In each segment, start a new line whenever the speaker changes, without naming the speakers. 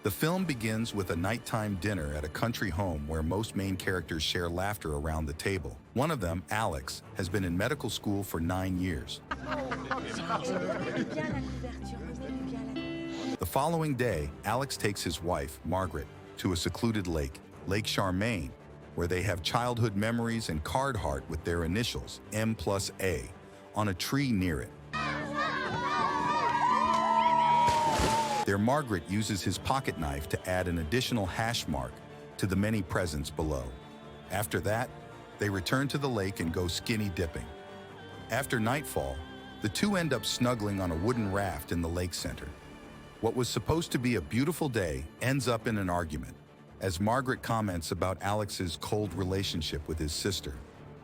The film begins with a nighttime dinner at a country home where most main characters share laughter around the table. One of them, Alex, has been in medical school for 9 years. The following day, Alex takes his wife, Margaret, to a secluded lake, Lake Charmaine, where they have childhood memories and card heart with their initials, M+A, on a tree near it. There, Margaret uses his pocket knife to add an additional hash mark to the many presents below. After that, they return to the lake and go skinny dipping. After nightfall, the two end up snuggling on a wooden raft in the lake center. What was supposed to be a beautiful day ends up in an argument, as Margaret comments about Alex's cold relationship with his sister.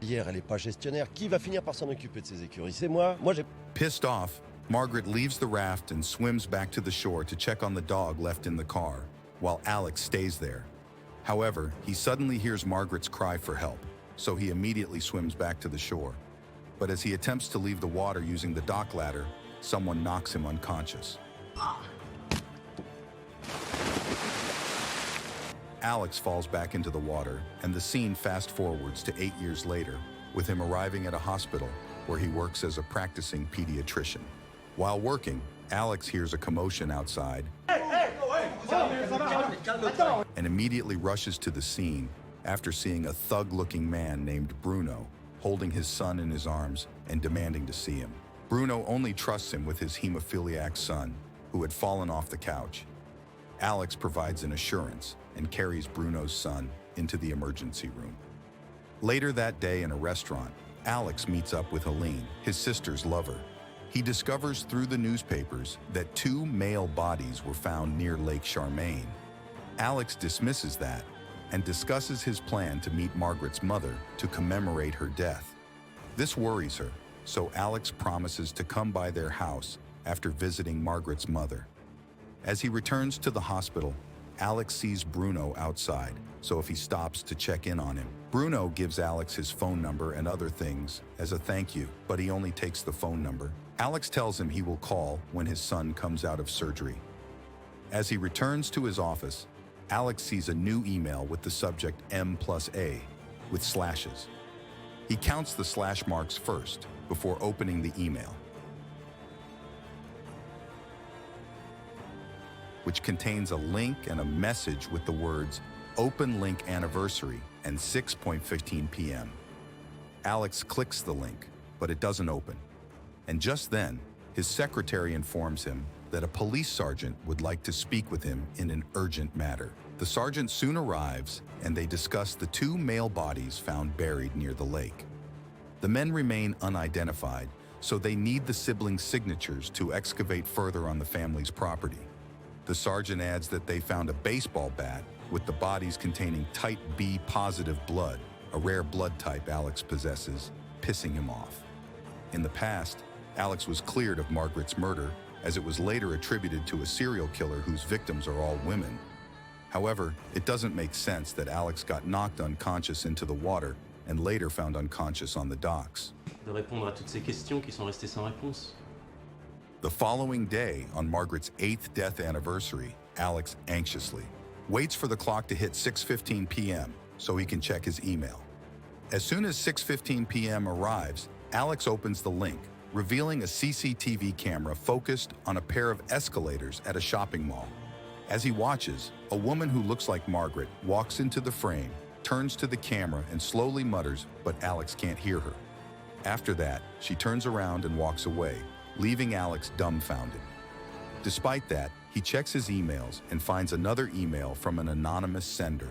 Hier, elle n'est pas gestionnaire. Qui va finir par s'en occuper de ces écuries? C'est moi. Moi, j'ai...
Pissed off, Margaret leaves the raft and swims back to the shore to check on the dog left in the car, while Alex stays there. However, he suddenly hears Margaret's cry for help, so he immediately swims back to the shore. But as he attempts to leave the water using the dock ladder, someone knocks him unconscious. Alex falls back into the water, and the scene fast forwards to 8 years later, with him arriving at a hospital where he works as a practicing pediatrician. While working, Alex hears a commotion outside and immediately rushes to the scene after seeing a thug-looking man named Bruno holding his son in his arms and demanding to see him. Bruno only trusts him with his hemophiliac son, who had fallen off the couch. Alex provides an assurance and carries Bruno's son into the emergency room. Later that day in a restaurant, Alex meets up with Helene, his sister's lover. He discovers through the newspapers that 2 male bodies were found near Lake Charmaine. Alex dismisses that and discusses his plan to meet Margaret's mother to commemorate her death. This worries her, so Alex promises to come by their house after visiting Margaret's mother. As he returns to the hospital, Alex sees Bruno outside, so if he stops to check in on him. Bruno gives Alex his phone number and other things as a thank you, but he only takes the phone number. Alex tells him he will call when his son comes out of surgery. As he returns to his office, Alex sees a new email with the subject M+A, with slashes. He counts the slash marks first, before opening the email, which contains a link and a message with the words Open Link Anniversary and 6:15 p.m. Alex clicks the link, but it doesn't open. And just then, his secretary informs him that a police sergeant would like to speak with him in an urgent matter. The sergeant soon arrives, and they discuss the 2 male bodies found buried near the lake. The men remain unidentified, so they need the siblings' signatures to excavate further on the family's property. The sergeant adds that they found a baseball bat with the bodies containing type B positive blood, a rare blood type Alex possesses, pissing him off. In the past, Alex was cleared of Margaret's murder, as it was later attributed to a serial killer whose victims are all women. However, it doesn't make sense that Alex got knocked unconscious into the water and later found unconscious on the docks.
De répondre à toutes ces questions qui sont restées sans réponse.
The following day, on Margaret's 8th death anniversary, Alex anxiously waits for the clock to hit 6:15 p.m. so he can check his email. As soon as 6:15 p.m. arrives, Alex opens the link, revealing a CCTV camera focused on a pair of escalators at a shopping mall. As he watches, a woman who looks like Margaret walks into the frame, turns to the camera and slowly mutters, but Alex can't hear her. After that, she turns around and walks away, leaving Alex dumbfounded. Despite that, he checks his emails and finds another email from an anonymous sender.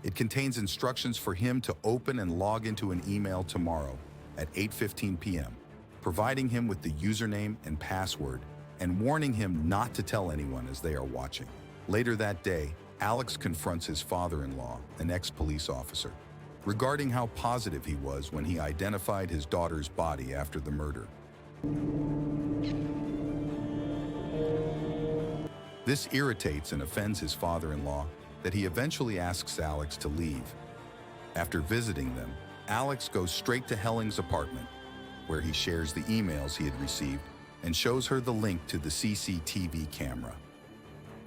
It contains instructions for him to open and log into an email tomorrow at 8:15 p.m., providing him with the username and password and warning him not to tell anyone as they are watching. Later that day, Alex confronts his father-in-law, an ex-police officer, regarding how positive he was when he identified his daughter's body after the murder. This irritates and offends his father-in-law that he eventually asks Alex to leave. After visiting them, Alex goes straight to Helling's apartment, where he shares the emails he had received and shows her the link to the CCTV camera.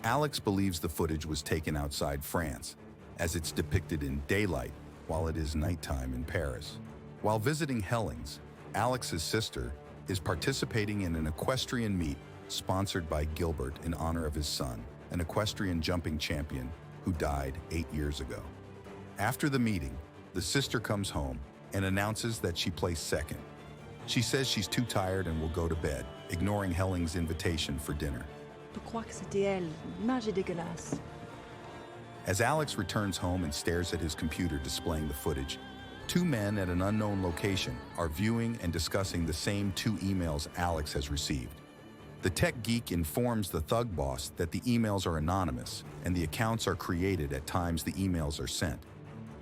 Alex believes the footage was taken outside France, as it's depicted in daylight while it is nighttime in Paris. While visiting Hellings, Alex's sister is participating in an equestrian meet sponsored by Gilbert in honor of his son, an equestrian jumping champion who died 8 years ago. After the meeting, the sister comes home and announces that she placed second. She says she's too tired and will go to bed, ignoring Helling's invitation for dinner.
Je crois que c'était elle. L'image est dégueulasse.
As Alex returns home and stares at his computer displaying the footage, two men at an unknown location are viewing and discussing the same two emails Alex has received. The tech geek informs the thug boss that the emails are anonymous and the accounts are created at times the emails are sent.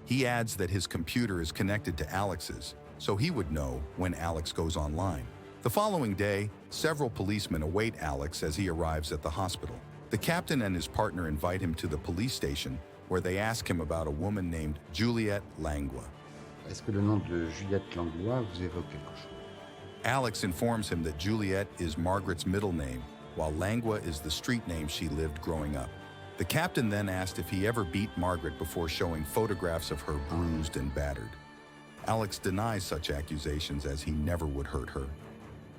He adds that his computer is connected to Alex's, so he would know when Alex goes online. The following day, several policemen await Alex as he arrives at the hospital. The captain and his partner invite him to the police station, where they ask him about a woman named Juliette Langlois.
Est-ce que le nom de Juliette Langlois vous évoque quelque chose?
Alex informs him that Juliette is Margaret's middle name, while Langlois is the street name she lived growing up. The captain then asked if he ever beat Margaret before showing photographs of her bruised and battered. Alex denies such accusations as he never would hurt her.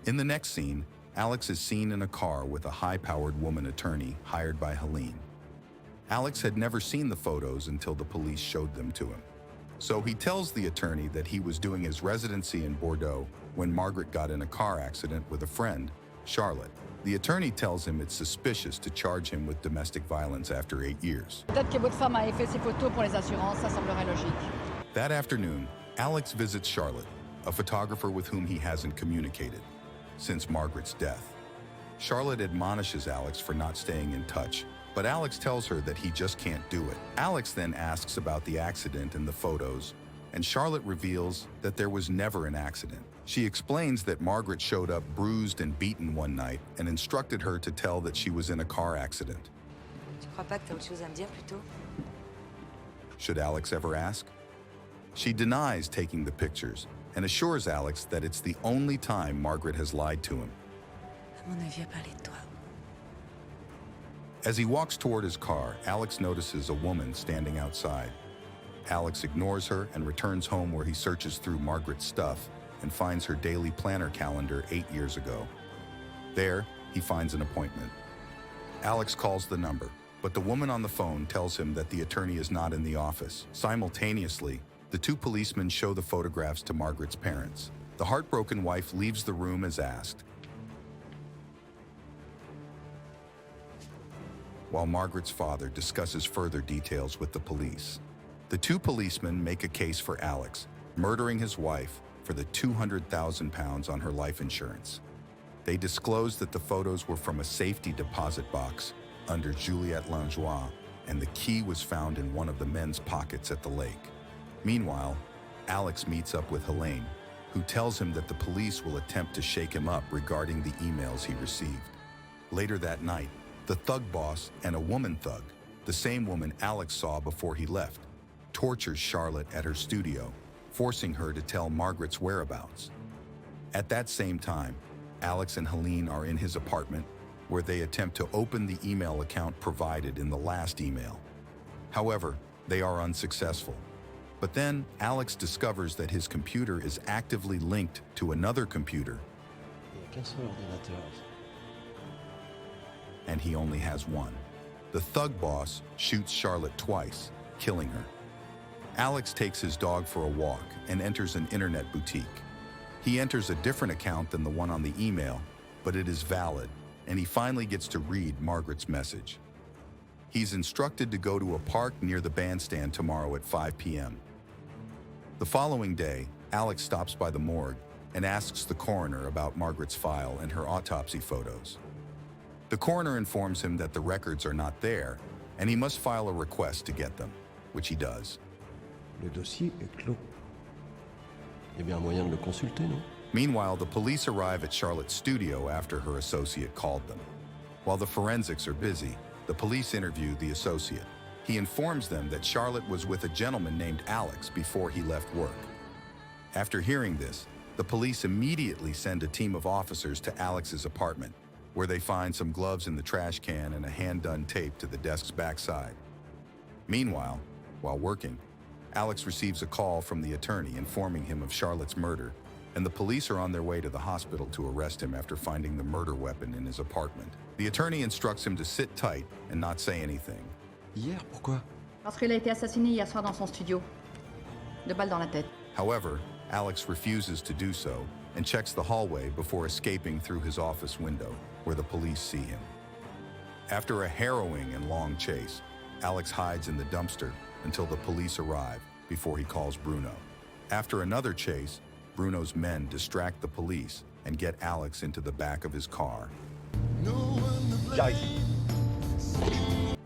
In the next scene, Alex is seen in a car with a high-powered woman attorney hired by Helene. Alex had never seen the photos until the police showed them to him. So he tells the attorney that he was doing his residency in Bordeaux when Margaret got in a car accident with a friend, Charlotte. The attorney tells him it's suspicious to charge him with domestic violence after 8 years.
Peut-être que votre femme avait fait ses photos pour les assurances, ça semblerait logique.
That afternoon, Alex visits Charlotte, a photographer with whom he hasn't communicated since Margaret's death. Charlotte admonishes Alex for not staying in touch, but Alex tells her that he just can't do it. Alex then asks about the accident in the photos, and Charlotte reveals that there was never an accident. She explains that Margaret showed up bruised and beaten one night and instructed her to tell that she was in a car accident.
Tu crois pas que t'as autre chose à me dire plutôt?
Should Alex ever ask? She denies taking the pictures and assures Alex that it's the only time Margaret has lied to him.
À mon avis, elle parlait de toi.
As he walks toward his car, Alex notices a woman standing outside. Alex ignores her and returns home where he searches through Margaret's stuff and finds her daily planner calendar 8 years ago. There, he finds an appointment. Alex calls the number, but the woman on the phone tells him that the attorney is not in the office. Simultaneously, the two policemen show the photographs to Margaret's parents. The heartbroken wife leaves the room as asked, while Margaret's father discusses further details with the police. The two policemen make a case for Alex, murdering his wife for the £200,000 on her life insurance. They disclose that the photos were from a safety deposit box under Juliette Langlois, and the key was found in one of the men's pockets at the lake. Meanwhile, Alex meets up with Helene, who tells him that the police will attempt to shake him up regarding the emails he received. Later that night, the thug boss and a woman thug, the same woman Alex saw before he left, tortures Charlotte at her studio, forcing her to tell Margaret's whereabouts. At that same time, Alex and Helene are in his apartment, where they attempt to open the email account provided in the last email. However, they are unsuccessful. But then, Alex discovers that his computer is actively linked to another computer,
Il n'y a qu'un seul ordinateur.
and he only has one. The thug boss shoots Charlotte twice, killing her. Alex takes his dog for a walk and enters an internet boutique. He enters a different account than the one on the email, but it is valid, and he finally gets to read Margaret's message. He's instructed to go to a park near the bandstand tomorrow at 5 p.m. The following day, Alex stops by the morgue and asks the coroner about Margaret's file and her autopsy photos. The coroner informs him that the records are not there, and he must file a request to get them, which he does.
Le dossier est clos.
Il y a bien un moyen de le consulter, non?
Meanwhile, the police arrive at Charlotte's studio after her associate called them. While the forensics are busy, the police interview the associate. He informs them that Charlotte was with a gentleman named Alex before he left work. After hearing this, the police immediately send a team of officers to Alex's apartment, where they find some gloves in the trash can and a hand-done tape to the desk's backside. Meanwhile, while working, Alex receives a call from the attorney informing him of Charlotte's murder, and the police are on their way to the hospital to arrest him after finding the murder weapon in his apartment. The attorney instructs him to sit tight and not say anything.
Hier, pourquoi?
Parce qu'il a été assassiné hier soir dans son studio. 2 balles dans la tête.
However, Alex refuses to do so and checks the hallway before escaping through his office window, where the police see him. After a harrowing and long chase, Alex hides in the dumpster until the police arrive before he calls Bruno. After another chase, Bruno's men distract the police and get Alex into the back of his car.
J'arrive.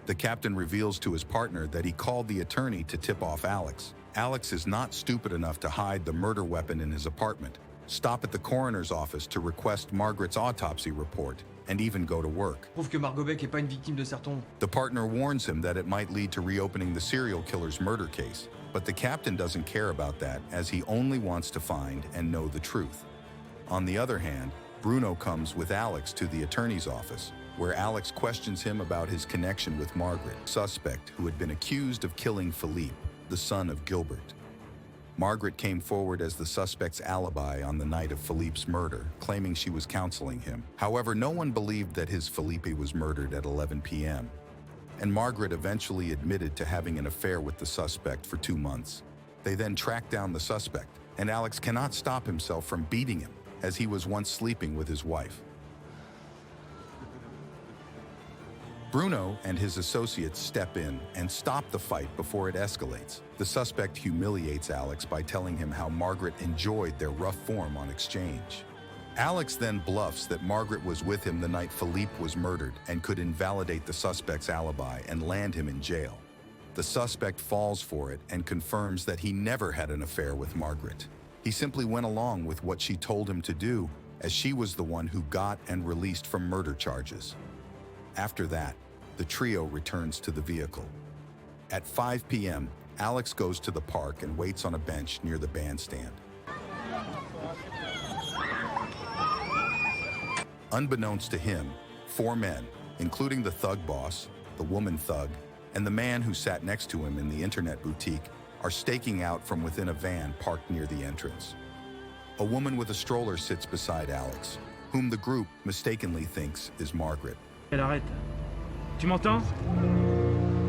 The captain reveals to his partner that he called the attorney to tip off Alex. Alex is not stupid enough to hide the murder weapon in his apartment, stop at the coroner's office to request Margaret's autopsy report, and even go to work.
Prouve que Margot Beck est pas une victime de Serton.
The partner warns him that it might lead to reopening the serial killer's murder case, but the captain doesn't care about that as he only wants to find and know the truth. On the other hand, Bruno comes with Alex to the attorney's office, where Alex questions him about his connection with Margaret, suspect who had been accused of killing Philippe, the son of Gilbert. Margaret came forward as the suspect's alibi on the night of Philippe's murder, claiming she was counseling him. However, no one believed that his Philippe was murdered at 11 p.m., and Margaret eventually admitted to having an affair with the suspect for 2 months. They then tracked down the suspect, and Alex cannot stop himself from beating him, as he was once sleeping with his wife. Bruno and his associates step in and stop the fight before it escalates. The suspect humiliates Alex by telling him how Margaret enjoyed their rough form on exchange. Alex then bluffs that Margaret was with him the night Philippe was murdered and could invalidate the suspect's alibi and land him in jail. The suspect falls for it and confirms that he never had an affair with Margaret. He simply went along with what she told him to do, as she was the one who got and released from murder charges. After that, the trio returns to the vehicle. At 5 p.m., Alex goes to the park and waits on a bench near the bandstand. Unbeknownst to him, 4 men, including the thug boss, the woman thug, and the man who sat next to him in the internet boutique, are staking out from within a van parked near the entrance. A woman with a stroller sits beside Alex, whom the group mistakenly thinks is Margaret.
Elle arrête. Tu m'entends?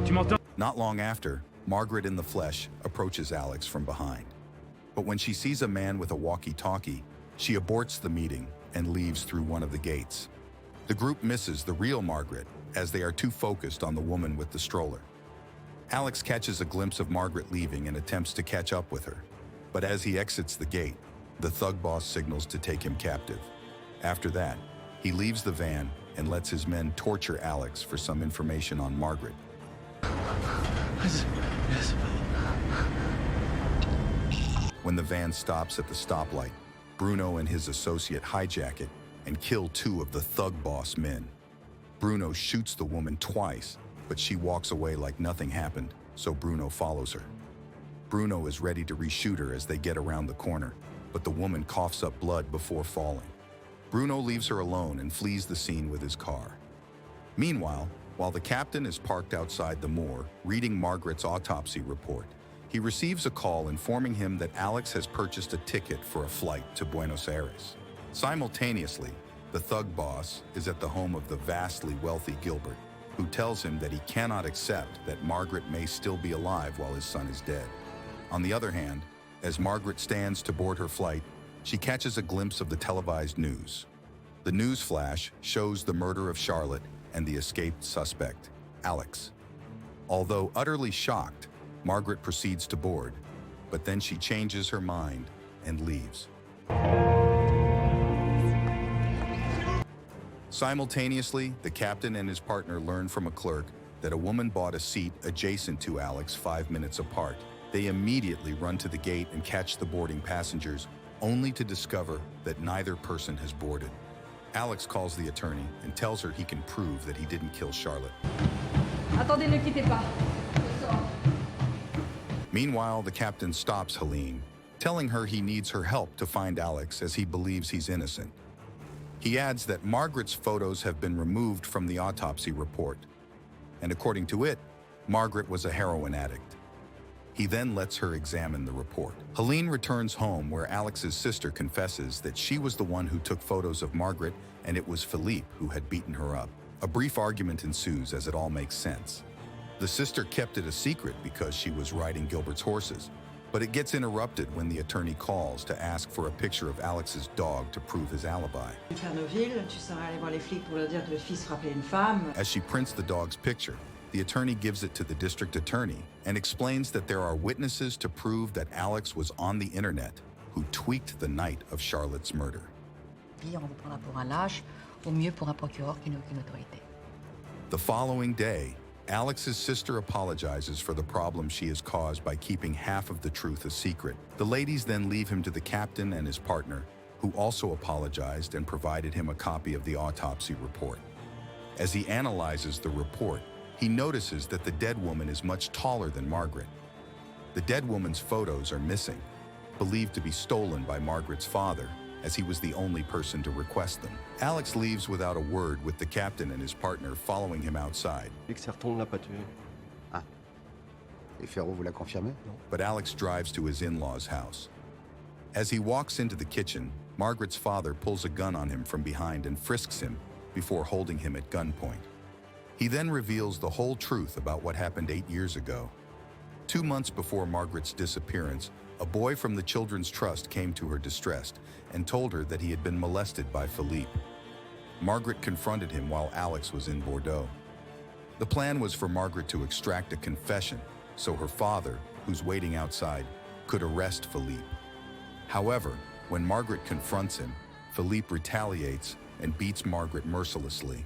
Tu m'entends?
Not long after, Margaret in the flesh approaches Alex from behind. But when she sees a man with a walkie-talkie, she aborts the meeting and leaves through one of the gates. The group misses the real Margaret as they are too focused on the woman with the stroller. Alex catches a glimpse of Margaret leaving and attempts to catch up with her. But as he exits the gate, the thug boss signals to take him captive. After that, he leaves the van and lets his men torture Alex for some information on Margaret. When the van stops at the stoplight, Bruno and his associate hijack it and kill 2 of the thug boss men. Bruno shoots the woman twice, but she walks away like nothing happened, so Bruno follows her. Bruno is ready to reshoot her as they get around the corner, but the woman coughs up blood before falling. Bruno leaves her alone and flees the scene with his car. Meanwhile, while the captain is parked outside the moor, reading Margaret's autopsy report, he receives a call informing him that Alex has purchased a ticket for a flight to Buenos Aires. Simultaneously, the thug boss is at the home of the vastly wealthy Gilbert, who tells him that he cannot accept that Margaret may still be alive while his son is dead. On the other hand, as Margaret stands to board her flight, she catches a glimpse of the televised news. The news flash shows the murder of Charlotte and the escaped suspect, Alex. Although utterly shocked, Margaret proceeds to board, but then she changes her mind and leaves. Simultaneously, the captain and his partner learn from a clerk that a woman bought a seat adjacent to Alex 5 minutes apart. They immediately run to the gate and catch the boarding passengers, only to discover that neither person has boarded. Alex calls the attorney and tells her he can prove that he didn't kill Charlotte.
Attendez, ne quittez pas.
Meanwhile, the captain stops Helene, telling her he needs her help to find Alex as he believes he's innocent. He adds that Margaret's photos have been removed from the autopsy report, and according to it, Margaret was a heroin addict. He then lets her examine the report. Helene returns home where Alex's sister confesses that she was the one who took photos of Margaret and it was Philippe who had beaten her up. A brief argument ensues as it all makes sense. The sister kept it a secret because she was riding Gilbert's horses, but it gets interrupted when the attorney calls to ask for a picture of Alex's dog to prove his alibi. As she prints the dog's picture, the attorney gives it to the district attorney and explains that there are witnesses to prove that Alex was on the internet who tweaked the night of Charlotte's murder.
On vous prendra pour un lâche, au mieux pour un procureur qui n'a aucune autorité.
The following day, Alex's sister apologizes for the problem she has caused by keeping half of the truth a secret. The ladies then leave him to the captain and his partner, who also apologized and provided him a copy of the autopsy report. As he analyzes the report, he notices that the dead woman is much taller than Margaret. The dead woman's photos are missing, believed to be stolen by Margaret's father, as he was the only person to request them. Alex leaves without a word with the captain and his partner following him outside.
Certain ne l'a pas tué.
Ah. Et Ferraud vous l'a confirmé?
But Alex drives to his in-laws' house. As he walks into the kitchen, Margaret's father pulls a gun on him from behind and frisks him before holding him at gunpoint. He then reveals the whole truth about what happened 8 years ago. 2 months before Margaret's disappearance, a boy from the Children's Trust came to her distressed and told her that he had been molested by Philippe. Margaret confronted him while Alex was in Bordeaux. The plan was for Margaret to extract a confession so her father, who's waiting outside, could arrest Philippe. However, when Margaret confronts him, Philippe retaliates and beats Margaret mercilessly.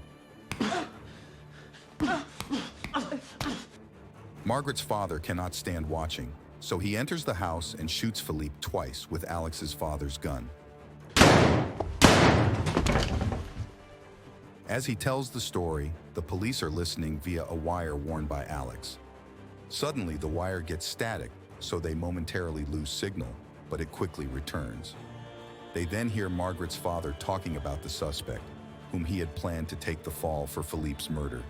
Margaret's father cannot stand watching, so he enters the house and shoots Philippe twice with Alex's father's gun. As he tells the story, the police are listening via a wire worn by Alex. Suddenly, the wire gets static, so they momentarily lose signal, but it quickly returns. They then hear Margaret's father talking about the suspect, whom he had planned to take the fall for Philippe's murder.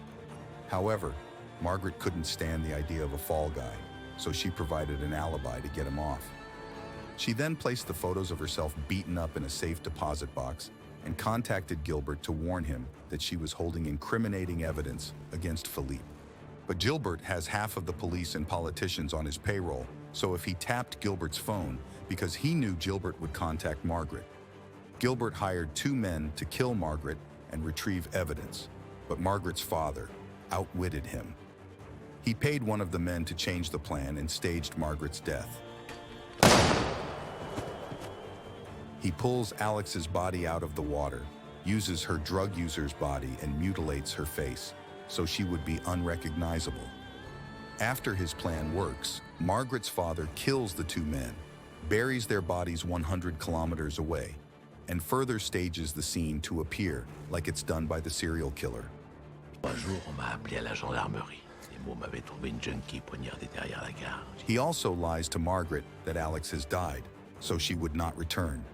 However, Margaret couldn't stand the idea of a fall guy, so she provided an alibi to get him off. She then placed the photos of herself beaten up in a safe deposit box and contacted Gilbert to warn him that she was holding incriminating evidence against Philippe. But Gilbert has half of the police and politicians on his payroll, so if he tapped Gilbert's phone because he knew Gilbert would contact Margaret. Gilbert hired 2 men to kill Margaret and retrieve evidence, but Margaret's father outwitted him. He paid one of the men to change the plan and staged Margaret's death. He pulls Alex's body out of the water, uses her drug user's body and mutilates her face, so she would be unrecognizable. After his plan works, Margaret's father kills the 2 men, buries their bodies 100 kilometers away, and further stages the scene to appear like it's done by the serial killer.
Un jour, on m'a appelé à la gendarmerie. Les mots m'avaient trouvé une junkie poignardée derrière la gare.
He also lies to Margaret that Alex has died, so she would not return.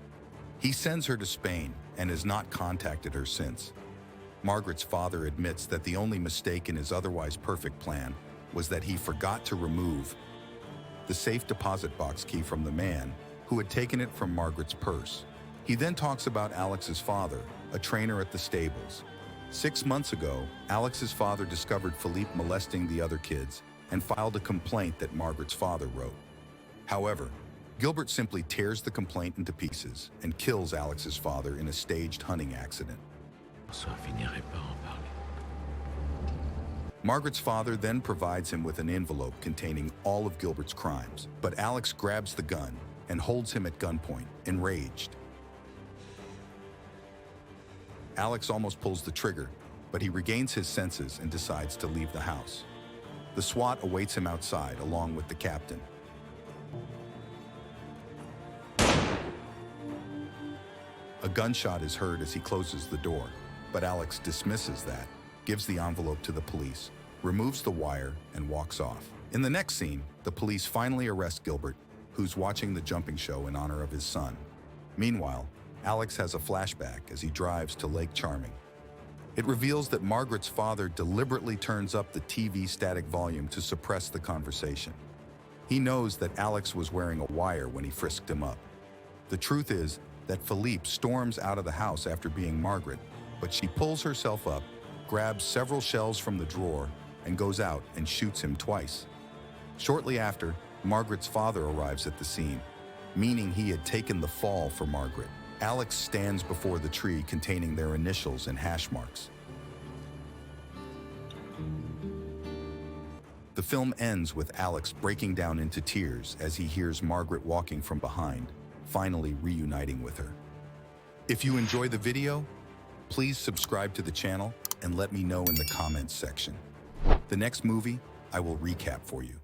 He sends her to Spain and has not contacted her since. Margaret's father admits that the only mistake in his otherwise perfect plan was that he forgot to remove the safe deposit box key from the man who had taken it from Margaret's purse. He then talks about Alex's father, a trainer at the stables. 6 months ago, Alex's father discovered Philippe molesting the other kids and filed a complaint that Margaret's father wrote. However, Gilbert simply tears the complaint into pieces and kills Alex's father in a staged hunting accident.
François finirait par en parler.
Margaret's father then provides him with an envelope containing all of Gilbert's crimes, but Alex grabs the gun and holds him at gunpoint, enraged. Alex almost pulls the trigger, but he regains his senses and decides to leave the house. The SWAT awaits him outside along with the captain. A gunshot is heard as he closes the door, but Alex dismisses that, gives the envelope to the police, removes the wire, and walks off. In the next scene, the police finally arrest Gilbert, who's watching the jumping show in honor of his son. Meanwhile, Alex has a flashback as he drives to Lake Charming. It reveals that Margaret's father deliberately turns up the TV static volume to suppress the conversation. He knows that Alex was wearing a wire when he frisked him up. The truth is that Philippe storms out of the house after being Margaret, but she pulls herself up, grabs several shells from the drawer, and goes out and shoots him twice. Shortly after, Margaret's father arrives at the scene, meaning he had taken the fall for Margaret. Alex stands before the tree containing their initials and hash marks. The film ends with Alex breaking down into tears as he hears Margaret walking from behind, finally reuniting with her. If you enjoy the video, please subscribe to the channel and let me know in the comments section. The next movie, I will recap for you.